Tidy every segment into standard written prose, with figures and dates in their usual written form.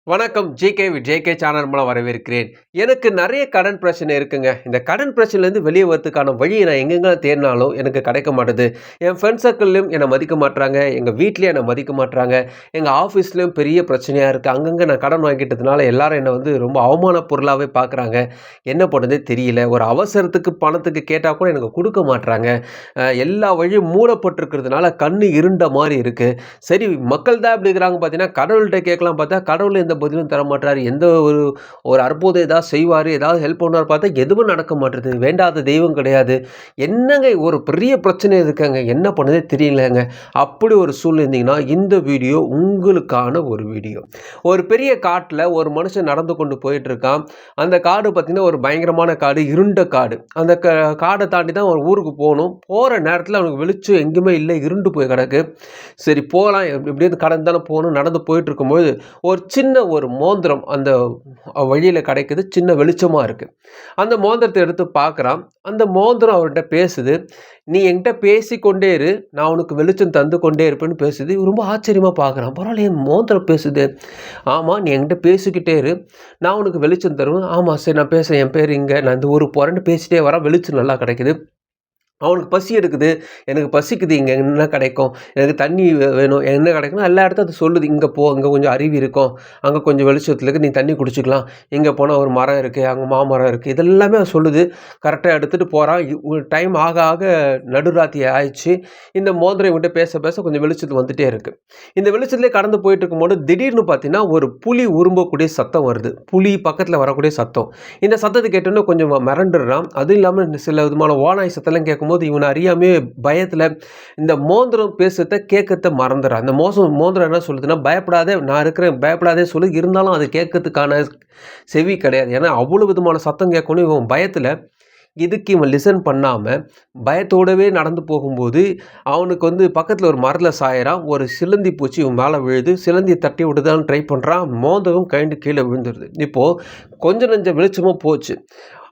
வணக்கம். JK channel மூலம் வரவேற்கிறேன். எனக்கு நெறைய கடன் பிரச்சனை இருக்குங்க. இந்த கடன் பிரச்சனையிலேருந்து வெளிய வரதுக்கான வழிய நான் எங்கெங்க தேடினாலும் எனக்கு கிடைக்க மாட்டுது. என் ஃப்ரெண்ட் சர்க்கிள்லயும் என்ன மதிக்க மாட்றாங்க. எங்க வீட்லயும் என்ன மதிக்க மாட்றாங்க. எங்க ஆஃபீஸ்லயும் பெரிய பிரச்சனையா இருக்கு. அங்கங்க நான் கடன் வாங்கிட்டதுனால எல்லாரும் என்ன வந்து ரொம்ப அவமான பொருளாவே பார்க்குறாங்க. என்ன பண்ணுறதுன்னே தெரியல. ஒரு அவசரத்துக்கு பணத்துக்கு கேட்டா கூட எனக்கு குடுக்க மாட்றாங்க. எல்லா வழியும் மூடப்பட்டிருக்கிறதுனால கண்ணு இருண்ட மாரி இருக்கு. சரி, மக்கள் தான் இப்படி இருக்கிறாங்க பார்த்தீங்கன்னா, கடவுள்ட்ட கேட்கலாம் பார்த்தா, கடவுள் எந்த பதிலும் தர மாட்றாரு. எந்த ஒரு ஒரு அற்புதம் ஏதாவது செய்வாரு, ஏதாவது ஹெல்ப் பண்ணுவாரு பார்த்தா, எதுவும் நடக்க மாட்டுது. வேண்டாத தெய்வம் கிடையாது. என்னங்க ஒரு பெரிய பிரச்சனை இருக்குங்க. என்ன பண்ணுறதுனே தெரியலங்க. அப்படி ஒரு சூழ்நிலை இருந்தீங்கன்னா, இந்த வீடியோ உங்களுக்கான ஒரு வீடியோ. ஒரு பெரிய காட்டுல ஒரு மனுஷன் நடந்து கொண்டு போயிட்டு இருக்கான். அந்த காடு பார்த்தீங்கன்னா, ஒரு பயங்கரமான காடு, இருண்ட காடு. அந்த காட தாண்டி தான் ஒரு ஊருக்கு போணும். போற நேரத்துல அவனுக்கு வெளிச்சம் எங்கேயுமே இல்ல. இருண்டு போய் கிடக்கு. சரி போலாம், எப்படியாவது கடந்து தானே போகணும். நடந்து போயிட்டு இருக்கும்போது ஒரு சின்ன ஒரு மோதிரம் அந்த வழியில கிடைக்குது. சின்ன வெளிச்சமா இருக்கு. அந்த மோதிரத்தை எடுத்து பார்க்குறான். அந்த மோதிரம் அவர்ட்ட பேசுது. "நீ என்கிட்ட பேசிக்கொண்டே இரு. நான் உனக்கு வெளிச்சம் தந்து கொண்டே இருப்பேன்னு" பேசுது. இவன் ரொம்ப ஆச்சரியமா பார்க்குறான். பரவாயில்லையே, மோதிரம் பேசுது. "ஆமா, நீ என்கிட்ட பேசிக்கிட்டே இரு. நான் உனக்கு வெளிச்சம் தருவேன்." "ஆமா, சரி நான் பேசுறேன். என் பேர் இங்க. நான் இந்த ஊருக்கு போறேன்னு" பேசிட்டே வரான். வெளிச்சம் நல்லா கிடைக்குது. அவனுக்கு பசி எடுக்குது. எனக்கு பசிக்குது. இங்க என்ன கிடைக்கும்? எனக்கு தண்ணி வேணும். என்ன கிடைக்கும்னா எல்லா இடத்தும் அது சொல்லுது. இங்க போ. இங்க கொஞ்சம் அருவி இருக்கும். அங்க கொஞ்சம் வெளிச்சத்துல இருக்கு. நீ தண்ணி குடிச்சுக்கலாம். இங்க போனா ஒரு மரம் இருக்கு. அங்க மாமரம் இருக்கு. இதெல்லாமே அது சொல்லுது. கரெக்ட்டா எடுத்துட்டு போறான். டைம் ஆக ஆக நடுராத்திரி ஆயிடுச்சு. இந்த மோதிரம் இவன்ட்ட பேச பேச கொஞ்சம் வெளிச்சத்து வந்துட்டே இருக்கு. இந்த வெளிச்சத்திலே கடந்து போயிட்டு இருக்கும்போது திடீர்னு பார்த்தீங்கன்னா, ஒரு புலி உரும்பக்கூடிய சத்தம் வருது. புலி பக்கத்துல வரக்கூடிய சத்தம். இந்த சத்தத்த கேட்டோனே கொஞ்சம் மிரண்டுறான். அதுவும் இல்லாம சில விதமான ஓநாய் சத்தம்லாம் கேட்கும்போது இவனை அறியாமையே பயத்துல இந்த மோதிரம் பேசுறத கேட்கறத மறந்துறான். அந்த மோதிரம் என்ன சொல்லுதுன்னா, பயப்படாதே, நான் இருக்கிறேன், பயப்படாதே சொல்லு. இருந்தாலும் அது கேட்கறதுக்கான செவி கிடையாது. ஏன்னா அவ்வளவு விதமான சத்தம் கேட்கணும். இவன் பயத்துல இதுக்கு இவன் லிசன் பண்ணாம பயத்தோடவே நடந்து போகும்போது அவனுக்கு வந்து பக்கத்துல ஒரு மரத்துல சாயறான். ஒரு சிலந்தி பூச்சி இவன் மேல விழுது. சிலந்திய தட்டி விடுதான்னு ட்ரை பண்றான். மோதிரம் கழண்டு கீழே விழுந்துருது. இப்போ கொஞ்சம் நெஞ்ச வெளிச்சமா போச்சு.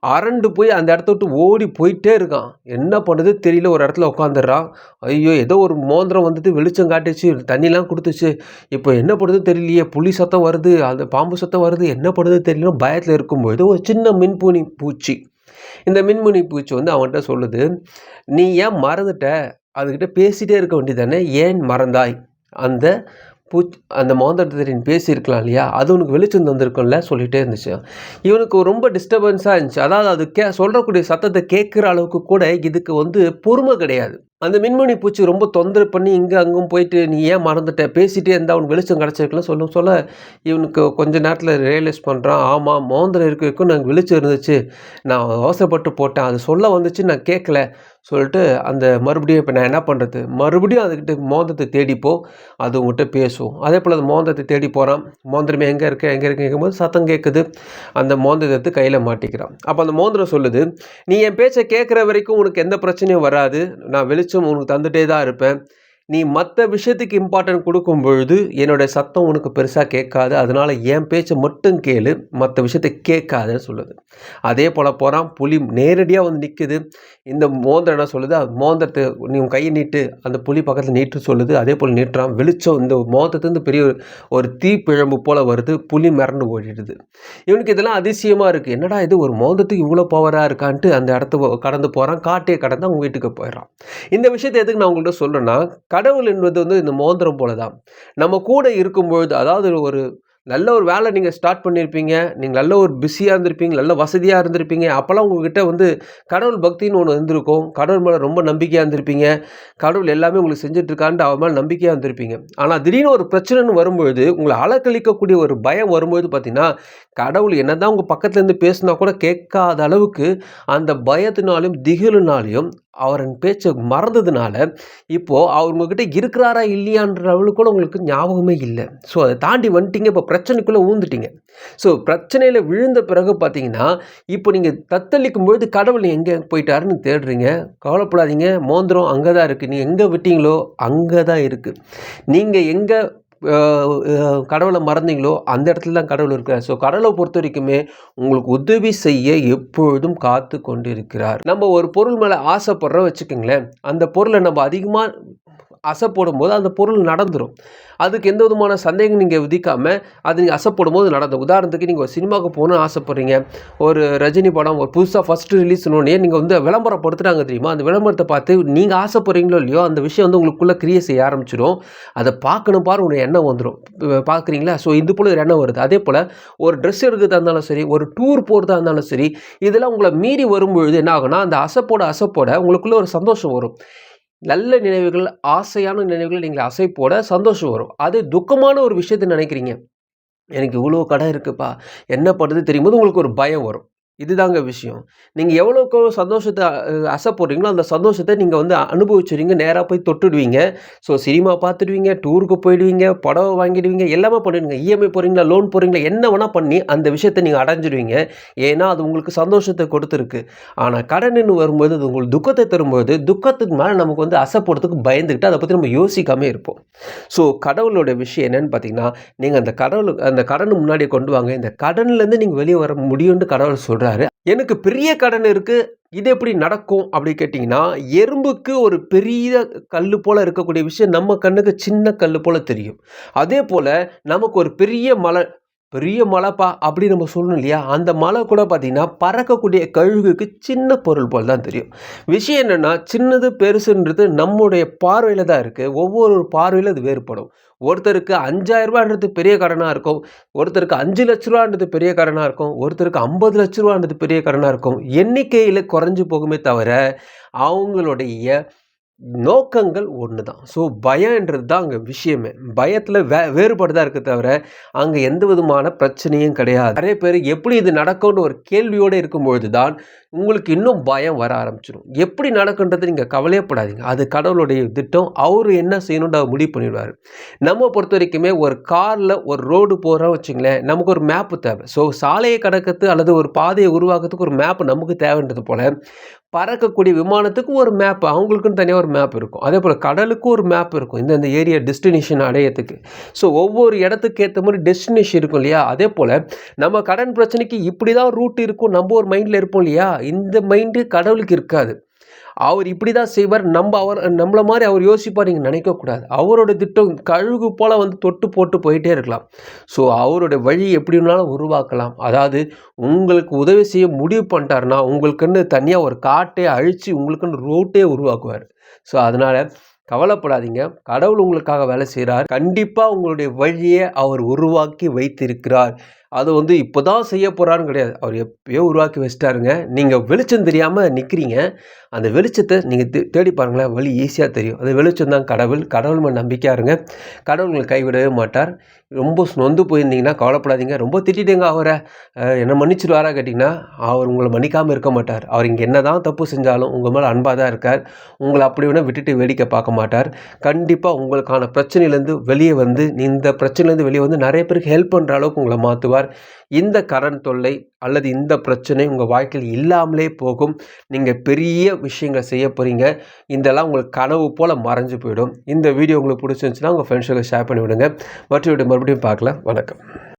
அரண்டு போய் அந்த இடத்த விட்டு ஓடி போயிட்டே இருக்கான். என்ன பண்ணுது தெரியல. ஒரு இடத்துல உட்காந்துடுறான். ஐயோ! ஏதோ ஒரு மோதிரம் வந்துட்டு வெளிச்சம் காட்டுச்சு. தண்ணிலாம் குடுத்துச்சு. இப்போ என்ன பண்ணுதுன்னு தெரியலையே. புலி சத்தம் வருது. அந்த பாம்பு சத்தம் வருது. என்ன பண்ணுதுன்னு தெரியல. பயத்துல இருக்கும்பொழுது ஒரு சின்ன மின்முனி பூச்சி. இந்த மின்முனி பூச்சி வந்து அவன்ட்ட சொல்லுது, "நீ ஏன் மறந்துட்ட? அதுகிட்ட பேசிட்டே இருக்க வேண்டியதானே? ஏன் மறந்தாய்? அந்த அந்த மோதிரத்த நீ பேசியிருக்கலாம் இல்லையா? அது உனக்கு வெளிச்சம் தந்திருக்கும்ல" சொல்லிட்டே இருந்துச்சு. இவனுக்கு ரொம்ப டிஸ்டர்பன்ஸா இருந்துச்சு. அதாவது அது சொல்லக்கூடிய சத்தத்த கேட்கிற அளவுக்கு கூட இதுக்கு வந்து பொறுமை கிடையாது. அந்த மின்மினி பூச்சி ரொம்ப தொந்தரவு பண்ணி இங்க அங்கும் போயிட்டு, "நீ ஏன் மறந்துட்ட? பேசிட்டே இருந்தா உனக்கு வெளிச்சம் கிடைச்சிருக்குல்ல" சொல்ல சொல்ல இவனுக்கு கொஞ்ச நேரத்துல ரியலைஸ் பண்றான். ஆமா, மோதிரம் இருக்க வரைக்கும் எனக்கு வெளிச்சம் இருந்துச்சு. நான் அவசரப்பட்டு போட்டேன். அது சொல்ல வந்துச்சு, நான் கேட்கல சொல்லிட்டு அந்த மறுபடியும் இப்ப நான் என்ன பண்றது? மறுபடியும் அதுகிட்ட மோதிரத்த தேடி போ. அது உன்கிட்ட பேசும். அதேபோல அந்த மோதிரத்த தேடி போறான். மோதிரம் எங்க இருக்கு? எங்க இருக்கு? கேட்கும்போது சத்தம் கேட்குது. அந்த மோதிரத்த எடுத்து கையில மாட்டிக்கிறான். அப்ப அந்த மோதிரம் சொல்லுது, "நீ என் பேச்ச கேட்கிற வரைக்கும் உனக்கு எந்த பிரச்சனையும் வராது. நான் வெளிச்சம் உனக்கு தந்துட்டே தான் இருப்பேன். நீ மத்த விஷயத்துக்கு இம்பார்ட்டன்ட் குடுக்கும் பொழுது, என்னோட சத்தம் உனக்கு பெருசா கேட்காது. அதனால என் பேச்ச மட்டும் கேளு. மத்த விஷயத்த கேட்காதன்னு" சொல்லுது. அதே போல போறான். புலி நேரடியா வந்து நிக்குது. இந்த மோதிரம் என்ன சொல்லுது, மோதிரத்த "நீ உன் கைய நீட்டு." அந்த புலி பக்கத்துல நீட்ட சொல்லுது. அதேபோல நீட்டுறான். வெளிச்சம் இந்த மோதிரத்துலருந்து பெரிய ஒரு தீப்பிழம்பு போல வருது. புலி மிரண்டு ஓடிடுது. இவனுக்கு இதெல்லாம் அதிசயமா இருக்கு. என்னடா இது, ஒரு மோதிரத்துக்கு இவ்வளோ பவரா இருக்கான்ட்டு அந்த இடத்த கடந்து போறான். காட்டையே கடந்து அவங்க வீட்டுக்கு போயிடுறான். இந்த விஷயத்த எதுக்கு நான் உங்கள்ட்ட சொல்றேன்னா, கடவுள் என்பது வந்து இந்த மோதிரம் போல தான். நம்ம கூட இருக்கும்பொழுது, அதாவது ஒரு நல்ல ஒரு வேலை நீங்க ஸ்டார்ட் பண்ணியிருப்பீங்க. நீங்க நல்ல ஒரு பிஸியா இருந்திருப்பீங்க. நல்ல வசதியா இருந்திருப்பீங்க. அப்பலாம் உங்ககிட்ட வந்து கடவுள் பக்தின்னு ஒண்ணு இருந்திருக்கும். கடவுள் மேல ரொம்ப நம்பிக்கையா இருந்திருப்பீங்க. கடவுள் எல்லாமே உங்களுக்கு செஞ்சுட்டு இருக்கான்ட்டு அவர் மேல நம்பிக்கையா இருந்திருப்பீங்க. ஆனா திடீர்னு ஒரு பிரச்சனைன்னு வரும்பொழுது, உங்கள அலக்கழிக்கக்கூடிய ஒரு பயம் வரும்போது பார்த்தீங்கன்னா, கடவுள் என்னதான் உங்க பக்கத்துல இருந்து பேசினா கூட கேட்காத அளவுக்கு அந்த பயத்தினாலும், திகிலுனாலயும் அவரின் பேச்ச மறந்ததுனால, இப்போ அவர் உங்ககிட்ட இருக்கிறாரா இல்லையான்ற அளவுக்கு கூட உங்களுக்கு ஞாபகமே இல்ல. ஸோ அத தாண்டி வந்துட்டீங்க. இப்போ பிரச்சனைக்குள்ள ஊழ்ந்துட்டீங்க. ஸோ பிரச்சனையில விழுந்த பிறகு பார்த்தீங்கன்னா, இப்போ நீங்க தத்தளிக்கும்பொழுது கடவுள் எங்க போயிட்டாருன்னு தேடுறீங்க. கவலைப்படாதீங்க. மோந்திரம் அங்க தான் இருக்கு. நீங்க எங்க விட்டீங்களோ அங்க தான் இருக்கு. நீங்க எங்க அ அ கடவுள மறந்தீங்களோ, அந்த இடத்துல தான் கடவுள் இருக்கிறார். ஸோ கடவுள பொறுத்தவரைக்குமே உங்களுக்கு உதவி செய்ய எப்பொழுதும் காத்து கொண்டிருக்கிறார். நம்ம ஒரு பொருள் மேல ஆசைப்படுறோம் வச்சுக்கங்களேன், அந்த பொருள நம்ம அதிகமா அசை போடும்போது அந்த பொருள் நடந்துரும். அதுக்கு எந்த விதமான சந்தேகம் நீங்க விதிக்காம, அது நீங்க அசை போடும்போது நடந்துரும். உதாரணத்துக்கு நீங்க ஒரு சினிமாவுக்கு போகணும்னு ஆசைப்படுறீங்க. ஒரு ரஜினி படம் ஒரு புதுசா ஃபர்ஸ்ட் ரிலீஸ்னோனே நீங்க வந்து விளம்பரப்படுத்துறாங்க தெரியுமா? அந்த விளம்பரத்த பார்த்து நீங்க ஆசைப்படுறீங்களோ இல்லையோ, அந்த விஷயம் வந்து உங்களுக்குள்ள கிரியேட் செய்ய ஆரம்பிச்சுரும். அத பார்க்கணும் பாரு ஒரு எண்ணம் வந்துரும். பார்க்குறீங்களா? ஸோ இது போல ஒரு எண்ணம் வருது. அதேபோல ஒரு ட்ரெஸ் எடுக்கிறதா இருந்தாலும் சரி, ஒரு டூர் போறதா இருந்தாலும் சரி, இதெல்லாம் உங்கள மீறி வரும்பொழுது என்ன ஆகும்னா, அந்த அசை போட உங்களுக்குள்ள ஒரு சந்தோஷம் வரும். நல்ல நினைவுகள், ஆசையான நினைவுகள் நீங்க அசை போட சந்தோஷம் வரும். அது துக்கமான ஒரு விஷயத்த நினைக்கிறீங்க. எனக்கு இவ்வளோ கடன் இருக்குப்பா. என்ன பண்ணுறது தெரியும்போது உங்களுக்கு ஒரு பயம் வரும். இதுதாங்க விஷயம். நீங்க எவ்வளோக்கு எவ்வளோ சந்தோஷத்த ஆசைப்படுறீங்களோ, அந்த சந்தோஷத்த நீங்க வந்து அனுபவிச்சுருவீங்க. நேரா போய் தொட்டுடுவீங்க. ஸோ சினிமா பார்த்துடுவீங்க, டூருக்கு போயிடுவீங்க, புடவ வாங்கிடுவீங்க, எல்லாமே பண்ணிடுவீங்க. இஎம்ஐ போடுறீங்களா, லோன் போடுறீங்களா, என்ன வேணா பண்ணி அந்த விஷயத்த நீங்க அடைஞ்சிடுவீங்க. ஏன்னா, அது உங்களுக்கு சந்தோஷத்த கொடுத்துருக்கு. ஆனா கடனுன்னு வரும்போது, அது உங்களுக்கு துக்கத்த தரும்போது, துக்கத்துக்கு மேல நமக்கு வந்து போடுறதுக்கு பயந்துகிட்டு, அத பத்தி நம்ம யோசிக்காமயே இருப்போம். ஸோ கடவுளோட விஷயம் என்னன்னு பார்த்தீங்கன்னா, நீங்க அந்த கடன முன்னாடி கொண்டு வாங்க. இந்த கடன்லேருந்து நீங்க வெளிய வர முடியும்னு கடவுள் சொல்றாரு. எனக்கு பெரிய கடன் இருக்கு. இது எப்படி நடக்கும் அப்படி கேட்டீங்கன்னா, எறும்புக்கு ஒரு பெரிய கல்லு போல இருக்கக்கூடிய விஷயம் நம்ம கண்ணுக்கு சின்ன கல்லு போல தெரியும். அதேபோல நமக்கு ஒரு பெரிய மலைப்பா அப்படி நம்ம சொல்லணும் இல்லையா? அந்த மலை கூட பார்த்தீங்கன்னா, பறக்கக்கூடிய கழுகுக்கு சின்ன பொருள் போல தான் தெரியும். விஷயம் என்னன்னா, சின்னது பெருசுன்றது நம்முடைய பார்வையில தான் இருக்கு. ஒவ்வொரு பார்வையில அது வேறுபடும். ஒருத்தருக்கு ரூ. 5,000ன்றது பெரிய கடனா இருக்கும். ஒருத்தருக்கு ரூ. 5,00,000ன்றது பெரிய கடனா இருக்கும். ஒருத்தருக்கு ரூ. 50,00,000ன்றது பெரிய கடனா இருக்கும். எண்ணிக்கையில குறைஞ்சு போகுமே தவிர, அவங்களுடைய நோக்கங்கள் ஒண்ணுதான். ஸோ பயம்ன்றது தான் அங்க விஷயமே. பயத்துல வேறுபாடு தான் இருக்கே தவிர, அங்க எந்த விதமான பிரச்சனையும் கிடையாது. நெறைய பேரு எப்படி இது நடக்கும்னு ஒரு கேள்வியோட இருக்கும்பொழுது தான், உங்களுக்கு இன்னும் பயம் வர ஆரம்பிச்சுரும். எப்படி நடக்குன்றது நீங்க கவலையே படாதீங்க. அது கடவுளுடைய திட்டம். அவரு என்ன செய்யணும்னு அவர் முடிவு பண்ணிடுவாரு. நம்ம பொறுத்தவரைக்குமே ஒரு கார்ல ஒரு ரோடு போறோம் வச்சுங்களேன், நமக்கு ஒரு மேப் தேவை. ஸோ சாலைய கடக்கிறது அல்லது ஒரு பாதைய உருவாக்குறதுக்கு ஒரு மேப் நமக்கு தேவைன்றது போல, பறக்கக்கூடிய விமானத்துக்கு ஒரு மேப் அவங்களுக்குன்னு தனியா ஒரு மேப் இருக்கும். அதேபோல கடலுக்கும் ஒரு மேப் இருக்கும். இந்த ஏரியா டெஸ்டினேஷன் அடையறதுக்கு. ஸோ ஒவ்வொரு இடத்துக்கு ஏத்த மாரி டெஸ்டினேஷன் இருக்கும் இல்லையா? அதேபோல நம்ம கடன் பிரச்சனைக்கு இப்படிதான் ரூட் இருக்கும். நம்ம ஒரு மைண்ட்ல இருப்போம் இல்லையா? இந்த மைண்டு கடவுளுக்கு இருக்காது. அவர் இப்படிதான் செய்வார். நம்மள மாரி அவர் யோசிப்பார் நீங்க நினைக்கக்கூடாது. அவரோட திட்டம் கழுகு போல வந்து தொட்டு போட்டு போயிட்டே இருக்கலாம். ஸோ அவருடைய வழி எப்படி வேணாலும் உருவாக்கலாம். அதாவது உங்களுக்கு உதவி செய்ய முடிவு பண்ணிட்டாருன்னா, உங்களுக்குன்னு தனியா ஒரு காட்டே அழிச்சு உங்களுக்குன்னு ரோட்டே உருவாக்குவாரு. ஸோ அதனால கவலைப்படாதீங்க. கடவுள் உங்களுக்காக வேலை செய்றார். கண்டிப்பா உங்களுடைய வழிய அவர் உருவாக்கி வைத்திருக்கிறார். அது வந்து இப்பதான் செய்ய போறாருன்னு கிடையாது. அவர் எப்பயோ உருவாக்கி வச்சுட்டாருங்க. நீங்க வெளிச்சம் தெரியாம நிக்கிறீங்க. அந்த வெளிச்சத்த நீங்க தேடி பாருங்களேன். வழி ஈஸியா தெரியும். அந்த வெளிச்சம் தான் கடவுள். கடவுள் மேல நம்பிக்கையா இருங்க. கடவுள் உங்கள கைவிடவே மாட்டார். ரொம்ப நொந்து போயிருந்தீங்கன்னா கவலைப்படாதீங்க. ரொம்ப திட்டிட்டேங்க அவர. என்ன மன்னிச்சுருவாரா கேட்டீங்கன்னா, அவர் உங்கள மன்னிக்காம இருக்க மாட்டார். அவர் இங்க என்னதான் தப்பு செஞ்சாலும் உங்க மேல அன்பா தான் இருக்கார். உங்கள அப்படி வேணா விட்டுட்டு வேடிக்கை பார்க்க மாட்டார். கண்டிப்பா உங்களுக்கான பிரச்சனையிலேருந்து வெளிய வந்து இந்த பிரச்சனையிலேருந்து வெளிய வந்து நெறைய பேருக்கு ஹெல்ப் பண்ற அளவுக்கு உங்கள மாத்துவார். இந்த கடன் தொல்லை அல்லது இந்த பிரச்சனை உங்க வாழ்க்கையில் இல்லாமலே போகும். நீங்க பெரிய விஷயங்கள செய்ய போறீங்க. இதெல்லாம் உங்களுக்கு கனவு போல மறைஞ்சு போயிடும். இந்த வீடியோ உங்களுக்கு பிடிச்சிருந்துச்சுன்னா உங்க ஃப்ரெண்ட்ஸுக்கு ஷேர் பண்ணி விடுங்க. மற்ற வீடியோ மறுபடியும் பார்க்கலாம். வணக்கம்.